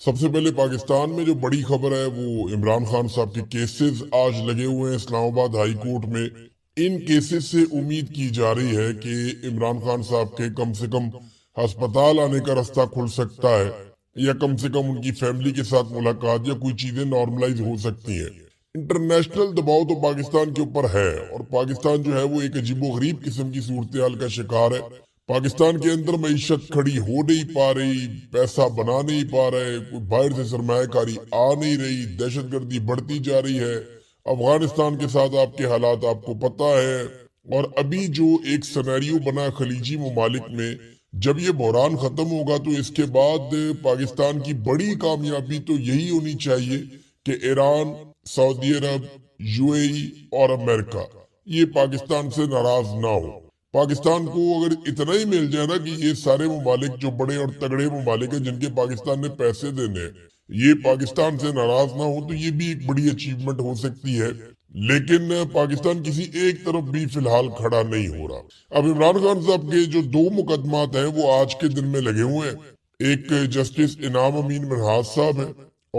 सबसे पहले पाकिस्तान में जो बड़ी खबर है वो इमरान खान साहब के केसेस आज लगे हुए हैं इस्लामाबाद हाई कोर्ट में। इन केसेस से उम्मीद की जा रही है कि इमरान खान साहब के कम से कम अस्पताल आने का रास्ता खुल सकता है, या कम से कम उनकी फैमिली के साथ मुलाकात या कोई चीजें नॉर्मलाइज हो सकती हैं। इंटरनेशनल दबाव तो पाकिस्तान के ऊपर है और पाकिस्तान जो है वो एक अजीबोगरीब किस्म की सूरत का शिकार है। पाकिस्तान के अंदर मईशत खड़ी हो नहीं पा रही, पैसा बना नहीं पा रहे, कोई बाहर से सरमायाकारी आ नहीं रही, दहशतगर्दी बढ़ती जा रही है। अफगानिस्तान के साथ आपके हालात आपको पता है। और अभी जो एक सिनेरियो बना खलीजी ममालिक में, जब ये बहरान खत्म होगा तो इसके बाद पाकिस्तान की बड़ी कामयाबी तो यही होनी चाहिए कि ईरान, सऊदी अरब, यूएई और अमेरिका ये पाकिस्तान से नाराज ना हो। पाकिस्तान को अगर इतना ही मिल जाए ना कि ये सारे ममालिक जो बड़े और तगड़े ममालिक हैं जिनके पाकिस्तान ने पैसे देने हैं, ये पाकिस्तान से नाराज ना हो, तो ये भी एक बड़ी अचीवमेंट हो सकती है। लेकिन पाकिस्तान किसी एक तरफ भी फिलहाल खड़ा नहीं हो रहा। अब इमरान खान साहब के जो दो मुकदमात हैं वो आज के दिन में लगे हुए हैं। एक जस्टिस इनाम अमीन मिन्हाज साहब है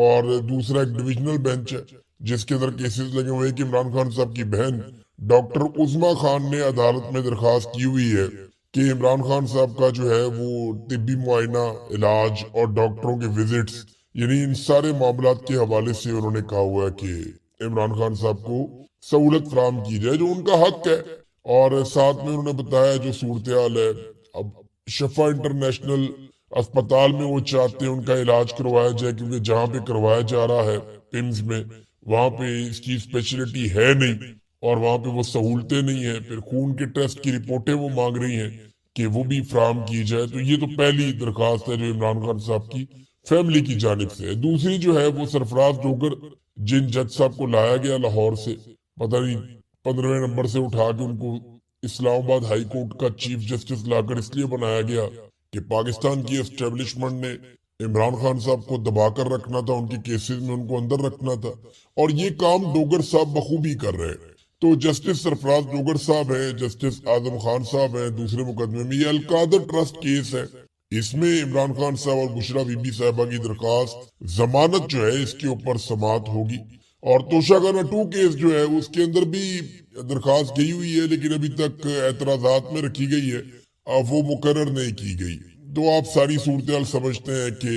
और दूसरा एक डिविजनल बेंच है जिसके अंदर केसेस लगे हुए हैं कि इमरान खान साहब की बहन डॉक्टर उस्मा खान ने अदालत में दरखास्त की हुई है कि इमरान खान साहब का जो है वो तिब्बी मुआयना, इलाज और डॉक्टरों के विजिट्स, यानी इन सारे मामलात के हवाले से उन्होंने कहा हुआ है कि इमरान खान साहब को सहूलत फराहम की जाए जो उनका हक है। और साथ में उन्होंने बताया जो सूरत हाल है, अब शफा इंटरनेशनल अस्पताल में वो चाहते हैं उनका इलाज करवाया जाए, क्योंकि जहाँ पे करवाया जा रहा है पिम्स में, वहां पे इसकी स्पेशलिटी है नहीं और वहां पे वो सहूलतें नहीं है। फिर खून के टेस्ट की रिपोर्टें वो मांग रही हैं कि वो भी फराहम की जाए। तो ये तो पहली दरखास्त है जो इमरान खान साहब की फैमिली की जानिब से है। दूसरी जो है वो सरफराज जोगर, जिन जज साहब को लाया गया लाहौर से, पता नहीं 15वें नंबर से उठा के उनको इस्लामाबाद हाई कोर्ट का चीफ जस्टिस लाकर इसलिए बनाया गया कि पाकिस्तान की एस्टेब्लिशमेंट ने इमरान खान साहब को दबाकर रखना था, उनके केसेस में उनको अंदर रखना था, और ये काम डोगर साहब बखूबी कर रहे हैं। तो जस्टिस सरफराज डोगर साहब है, जस्टिस आजम खान साहब है दूसरे मुकदमे में। ये अलकादर ट्रस्ट केस है, इसमें इमरान खान साहब और बुशरा बीबी साहबा की दरखास्त जमानत जो है इसके ऊपर समात होगी। और तोशाखाना 2 केस जो है उसके अंदर भी दरखास्त गई हुई है, लेकिन अभी तक एतराजात में रखी गई है, अब वो मुकर्रर नहीं की गई। तो आप सारी सूरत समझते हैं कि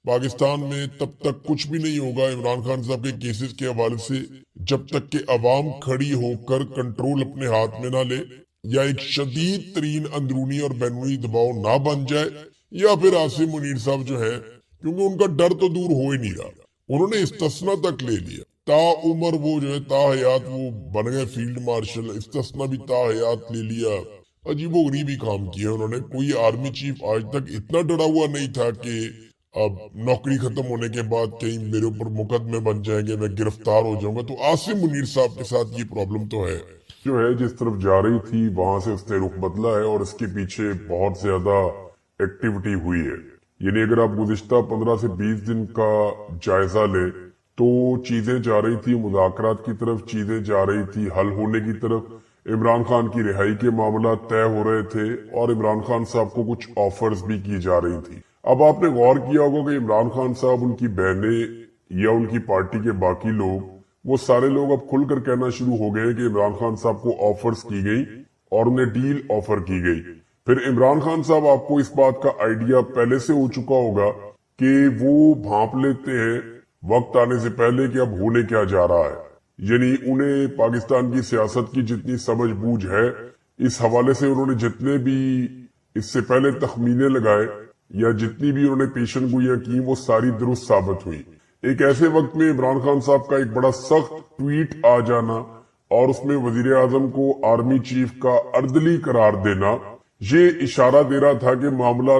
पाकिस्तान में तब तक कुछ भी नहीं होगा इमरान खान साहब के केसेस के हवाले से जब तक कि अवाम खड़ी होकर कंट्रोल अपने हाथ में ना ले, या एक शदीद तरीन अंदरूनी और बैरूनी दबाव ना बन जाए, या फिर आसिम मुनीर साहब जो है, क्योंकि उनका डर तो दूर हो ही नहीं रहा, उन्होंने इस्तिस्ना तक ले लिया। ता उमर वो जो है ताहयात वो बन गए फील्ड मार्शल, इस्तिस्ना भी ताहयात ले लिया। अजीबो गरीबी काम किया उन्होंने। कोई आर्मी चीफ आज तक इतना डरा हुआ नहीं था कि अब नौकरी खत्म होने के बाद कहीं मेरे ऊपर मुकदमे बन जाएंगे, मैं गिरफ्तार हो जाऊंगा। तो आसिम मुनीर साहब के साथ ये प्रॉब्लम तो है, जो है जिस तरफ जा रही थी वहां से उसने रुख बदला है और इसके पीछे बहुत ज्यादा एक्टिविटी हुई है। यानी अगर आप गुज़िश्ता 15 से 20 दिन का जायजा ले तो चीजें जा रही थी मुज़ाकरात की तरफ, चीजें जा रही थी हल होने की तरफ। इमरान खान की रिहाई के मामला तय हो रहे थे और इमरान खान साहब को कुछ ऑफर्स भी की जा रही थी। अब आपने गौर किया होगा कि इमरान खान साहब, उनकी बहनें या उनकी पार्टी के बाकी लोग, वो सारे लोग अब खुलकर कहना शुरू हो गए कि इमरान खान साहब को ऑफर्स की गई और उन्हें डील ऑफर की गई। फिर इमरान खान साहब, आपको इस बात का आइडिया पहले से हो चुका होगा कि वो भांप लेते हैं वक्त आने से पहले कि अब होने क्या जा रहा है। यानी उन्हें पाकिस्तान की सियासत की जितनी समझ बूझ है, इस हवाले से उन्होंने जितने भी इससे पहले तखमीने लगाए या जितनी भी उन्होंने पेशन गोइयां की, वो सारी दुरुस्त साबित हुई। एक ऐसे वक्त में इमरान खान साहब का एक बड़ा सख्त ट्वीट आ जाना और उसमें वजीर आजम को आर्मी चीफ का अर्दली करार देना, ये इशारा दे रहा था कि मामला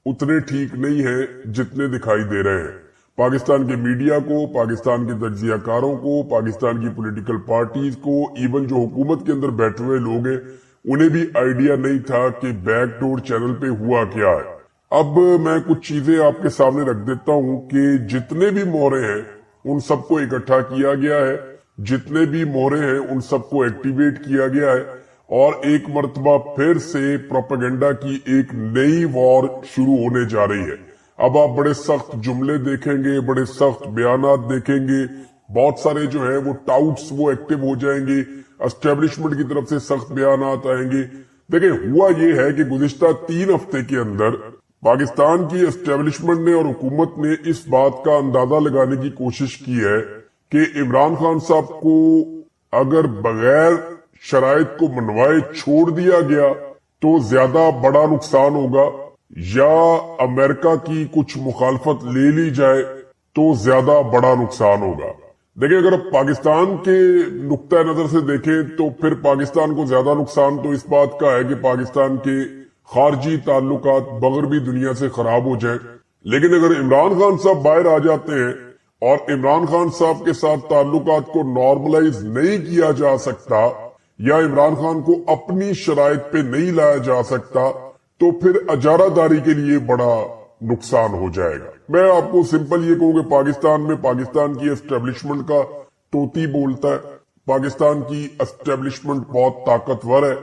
उतने ठीक नहीं है जितने दिखाई दे रहे हैं। पाकिस्तान के मीडिया को, पाकिस्तान के तज्जियाकारों को, पाकिस्तान की पॉलिटिकल पार्टीज को, इवन जो हुकूमत के अंदर बैठे हुए लोग हैं, उन्हें भी आइडिया नहीं था कि बैकडोर चैनल पे हुआ क्या है। अब मैं कुछ चीजें आपके सामने रख देता हूं कि जितने भी मोहरे हैं उन सबको इकट्ठा किया गया है, जितने भी मोहरे हैं उन सबको एक्टिवेट किया गया है और एक मर्तबा फिर से प्रोपेगेंडा की एक नई वॉर शुरू होने जा रही है। अब आप बड़े सख्त जुमले देखेंगे, बड़े सख्त बयानात देखेंगे, बहुत सारे जो है वो टाउट्स वो एक्टिव हो जाएंगे, एस्टेब्लिशमेंट की तरफ से सख्त बयानात आएंगे। देखिए हुआ ये है कि गुज़िश्ता 3 हफ्ते के अंदर पाकिस्तान की एस्टेब्लिशमेंट ने और हुकूमत ने इस बात का अंदाजा लगाने की कोशिश की है कि इमरान खान साहब को अगर बगैर शराइत को मनवाए छोड़ दिया गया तो ज्यादा बड़ा नुकसान होगा, या अमेरिका की कुछ मुखालफत ले ली जाए तो ज्यादा बड़ा नुकसान होगा। देखिए अगर पाकिस्तान के नुक्ता नजर से देखें तो फिर पाकिस्तान को ज्यादा नुकसान तो इस बात का है कि पाकिस्तान के खारजी ताल्लुकात मगरबी दुनिया से खराब हो जाए। लेकिन अगर इमरान खान साहब बाहर आ जाते हैं और इमरान खान साहब के साथ ताल्लुकात को नॉर्मलाइज नहीं किया जा सकता या इमरान खान को अपनी शराइत पे नहीं लाया जा सकता तो फिर अजारादारी के लिए बड़ा नुकसान हो जाएगा। मैं आपको सिंपल ये कहूँ कि पाकिस्तान में पाकिस्तान की एस्टेब्लिशमेंट का तोती बोलता है। पाकिस्तान की एस्टेब्लिशमेंट बहुत ताकतवर है।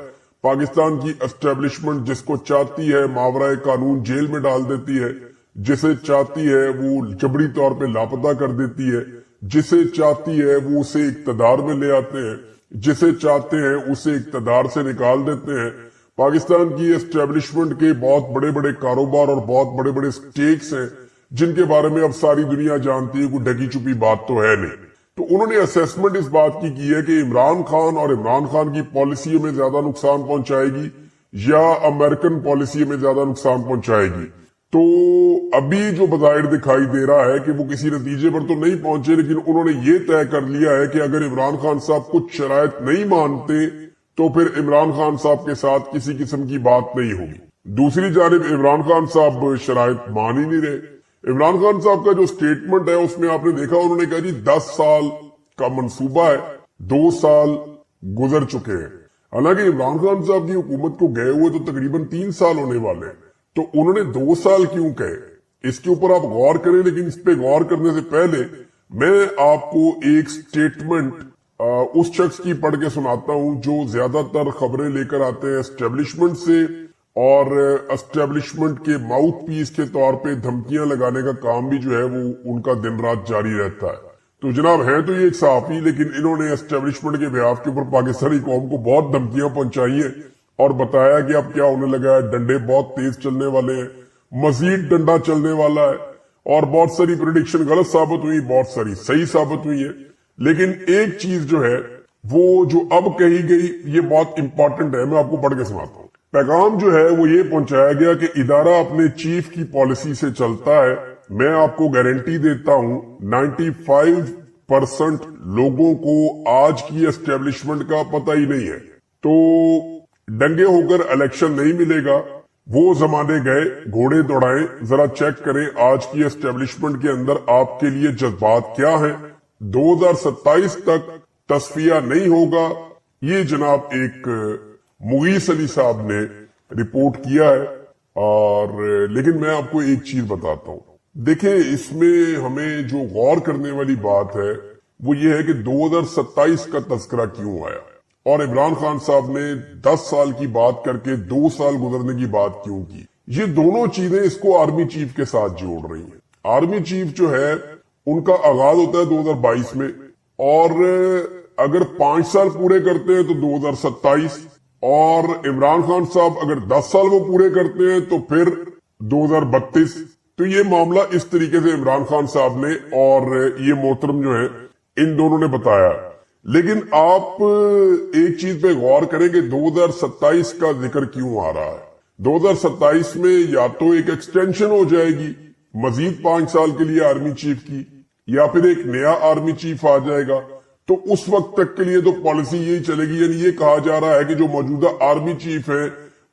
पाकिस्तान की एस्टेब्लिशमेंट जिसको चाहती है मावराए कानून जेल में डाल देती है, जिसे चाहती है वो जबरी तौर पे लापता कर देती है, जिसे चाहती है वो उसे इक्तदार में ले आते हैं, जिसे चाहते हैं उसे इक्तदार से निकाल देते हैं। पाकिस्तान की एस्टेब्लिशमेंट के बहुत बड़े बड़े कारोबार और बहुत बड़े बड़े स्टेक्स हैं जिनके बारे में अब सारी दुनिया जानती है, कोई ढकी छुपी बात तो है नहीं। तो उन्होंने असेसमेंट इस बात की है कि इमरान खान और इमरान खान की पॉलिसी में ज्यादा नुकसान पहुंचाएगी या अमेरिकन पॉलिसी में ज्यादा नुकसान पहुंचाएगी। तो अभी जो बज़ाहिर दिखाई दे रहा है कि वो किसी नतीजे पर तो नहीं पहुंचे, लेकिन उन्होंने ये तय कर लिया है कि अगर इमरान खान साहब कुछ शराइत नहीं मानते तो फिर इमरान खान साहब के साथ किसी किस्म की बात नहीं होगी। दूसरी जानिब इमरान खान साहब शराइत मान ही नहीं रहे। इमरान खान साहब का जो स्टेटमेंट है उसमें आपने देखा उन्होंने कहा जी 10 साल का मंसूबा है, 2 साल गुजर चुके हैं। हालांकि इमरान खान साहब की हुकूमत को गए हुए तो तकरीबन 3 साल होने वाले हैं, तो उन्होंने 2 साल क्यों कहे, इसके ऊपर आप गौर करें। लेकिन इस पे गौर करने से पहले मैं आपको एक स्टेटमेंट उस शख्स की पढ़ के सुनाता हूं जो ज्यादातर खबरें लेकर आते हैं एस्टेब्लिशमेंट से और एस्टेब्लिशमेंट के माउथ पीस के तौर पे धमकियां लगाने का काम भी जो है वो उनका दिन रात जारी रहता है। तो जनाब है तो ये एक सहाफी, लेकिन इन्होंने एस्टेब्लिशमेंट के बिहाफ के ऊपर पाकिस्तानी कौम को बहुत धमकियां पहुंचाई है और बताया कि अब क्या होने लगा है, डंडे बहुत तेज चलने वाले हैं, मजीद डंडा चलने वाला है। और बहुत सारी प्रेडिक्शन गलत साबित हुई, बहुत सारी सही साबित हुई है। लेकिन एक चीज जो है वो जो अब कही गई ये बहुत इंपॉर्टेंट है, मैं आपको पढ़ के सुनाता हूँ। पैगाम जो है वो ये पहुंचाया गया कि इदारा अपने चीफ की पॉलिसी से चलता है। मैं आपको गारंटी देता हूं 95% लोगों को आज की एस्टेब्लिशमेंट का पता ही नहीं है। तो दंगे होकर इलेक्शन नहीं मिलेगा, वो जमाने गए, घोड़े दौड़ाएं। जरा चेक करें आज की एस्टेब्लिशमेंट के अंदर आपके लिए जज्बात क्या हैं। 2027 तक तस्फिया नहीं होगा, ये जनाब एक मुगीस अली साहब ने रिपोर्ट किया है। और लेकिन मैं आपको एक चीज बताता हूं, देखिए इसमें हमें जो गौर करने वाली बात है वो ये है कि 2027 का तस्करा क्यों आया और इमरान खान साहब ने 10 साल की बात करके 2 साल गुजरने की बात क्यों की। ये दोनों चीजें इसको आर्मी चीफ के साथ जोड़ रही हैं। आर्मी चीफ जो है उनका आगाज होता है 2022 में और अगर 5 साल पूरे करते हैं तो 2027, और इमरान खान साहब अगर 10 साल वो पूरे करते हैं तो फिर 2032। तो ये मामला इस तरीके से इमरान खान साहब ने और ये मोहतरम जो है इन दोनों ने बताया। लेकिन आप एक चीज पे गौर करें कि 2027 का जिक्र क्यों आ रहा है। 2027 में या तो एक एक्सटेंशन हो जाएगी मजीद 5 साल के लिए आर्मी चीफ की, या फिर एक नया आर्मी चीफ आ जाएगा। तो उस वक्त तक के लिए तो पॉलिसी यही चलेगी। यानी ये कहा जा रहा है कि जो मौजूदा आर्मी चीफ है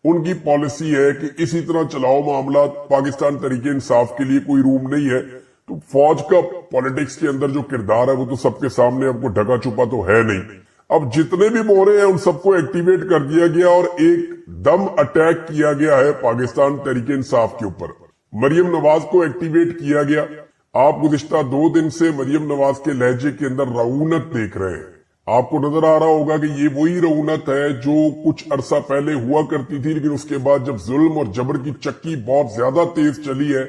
उनकी पॉलिसी है कि इसी तरह चलाओ मामला, पाकिस्तान तरीके इंसाफ के लिए कोई रूम नहीं है। तो फौज का पॉलिटिक्स के अंदर जो किरदार है वो तो सबके सामने आपको ढका छुपा तो है नहीं। अब जितने भी मोहरे हैं उन सबको एक्टिवेट कर दिया गया और एक दम अटैक किया गया है पाकिस्तान तरीके इंसाफ के ऊपर। मरियम नवाज को एक्टिवेट किया गया। आप गुज़िश्ता 2 दिन से मरियम नवाज के लहजे के अंदर रऊनत देख रहे हैं। आपको नजर आ रहा होगा कि ये वही रऊनत है जो कुछ अरसा पहले हुआ करती थी, लेकिन उसके बाद जब जुल्म और जबर की चक्की बहुत ज्यादा तेज चली है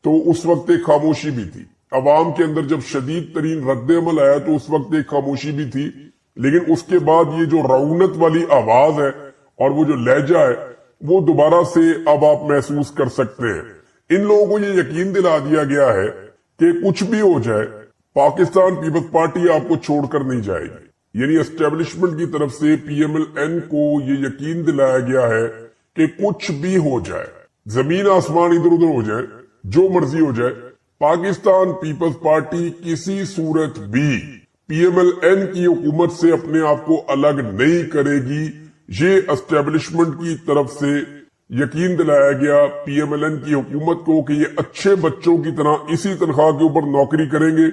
तो उस वक्त एक खामोशी भी थी। अवाम के अंदर जब शदीद तरीन रद्द अमल आया तो उस वक्त एक खामोशी भी थी, लेकिन उसके बाद ये जो रऊनत वाली आवाज है और वो जो लहजा है वो दोबारा से अब आप महसूस कर सकते हैं। इन लोगों को ये यकीन दिला दिया गया है कि कुछ भी हो जाए पाकिस्तान पीपल्स पार्टी आपको छोड़कर नहीं जाएगी। यानी एस्टेब्लिशमेंट की तरफ से PMLN को ये यकीन दिलाया गया है कि कुछ भी हो जाए, जमीन आसमान इधर उधर हो जाए, जो मर्जी हो जाए, पाकिस्तान पीपल्स पार्टी किसी सूरत भी PMLN की हुकूमत से अपने आप को अलग नहीं करेगी। ये एस्टेब्लिशमेंट की तरफ से यकीन दिलाया गया PMLN की हुकूमत को कि ये अच्छे बच्चों की तरह इसी तनख्वाह के ऊपर नौकरी करेंगे।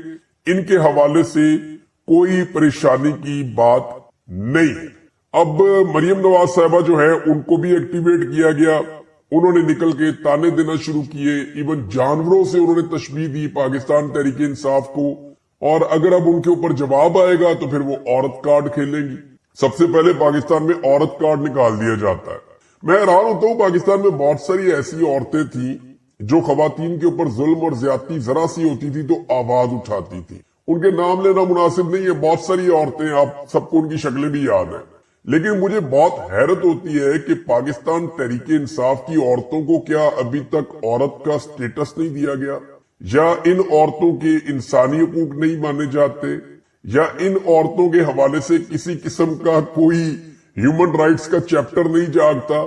इनके हवाले से कोई परेशानी की बात नहीं है। अब मरियम नवाज साहिबा जो है उनको भी एक्टिवेट किया गया। उन्होंने निकल के ताने देना शुरू किए, इवन जानवरों से उन्होंने तशबीह दी पाकिस्तान तहरीक इंसाफ को। और अगर अब उनके ऊपर जवाब आएगा तो फिर वो औरत कार्ड खेलेंगी। सबसे पहले पाकिस्तान में औरत कार्ड निकाल दिया जाता है। मैं हैरान होता हूँ, पाकिस्तान में बहुत सारी ऐसी औरतें थी जो खवातीन के ऊपर जुल्म और ज्यादती जरा सी होती थी तो आवाज उठाती थी। उनके नाम लेना मुनासिब नहीं है, बहुत सारी औरतें, आप सबको उनकी शक्लें भी याद है। लेकिन मुझे बहुत हैरत होती है कि पाकिस्तान तहरीक इंसाफ की औरतों को क्या अभी तक औरत का स्टेटस नहीं दिया गया, या इन औरतों के इंसानी हुकूक नहीं माने जाते, या इन औरतों के हवाले से किसी किस्म का कोई ह्यूमन राइट्स का चैप्टर नहीं जागता।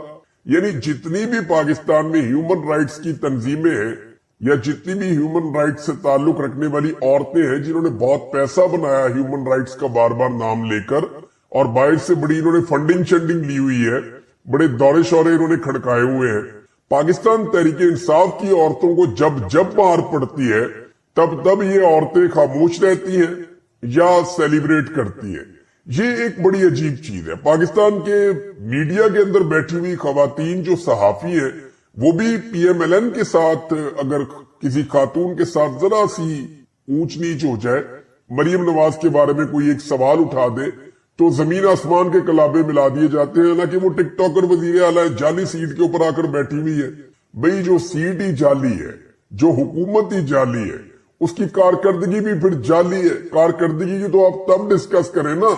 यानी जितनी भी पाकिस्तान में ह्यूमन राइट्स की तंजीमें हैं या जितनी भी ह्यूमन राइट्स से ताल्लुक रखने वाली औरतें हैं जिन्होंने बहुत पैसा बनाया ह्यूमन राइट्स का बार बार नाम लेकर, और बाहर से बड़ी इन्होंने फंडिंग शंडिंग ली हुई है, बड़े दौरे शौरे इन्होंने खड़काए हुए हैं, पाकिस्तान तहरीक इंसाफ की औरतों को जब जब मार पड़ती है तब तब ये औरतें खामोश रहती हैं या सेलिब्रेट करती हैं। ये एक बड़ी अजीब चीज है। पाकिस्तान के मीडिया के अंदर बैठी हुई खवातीन जो सहाफी है वो भी PMLN के साथ, अगर किसी खातून के साथ जरा सी ऊंच नीच हो जाए, मरियम नवाज के बारे में कोई एक सवाल उठा दे तो जमीन आसमान के कलाबे मिला दिए जाते हैं। ना कि वो टिकटॉकर वजीर आला जाली सीट के ऊपर आकर बैठी हुई है। भाई जो सीट ही जाली है, जो हुकूमत ही जाली है, उसकी कारकर्दगी भी फिर जाली है। कारकर्दगी की तो आप तब डिस्कस करें ना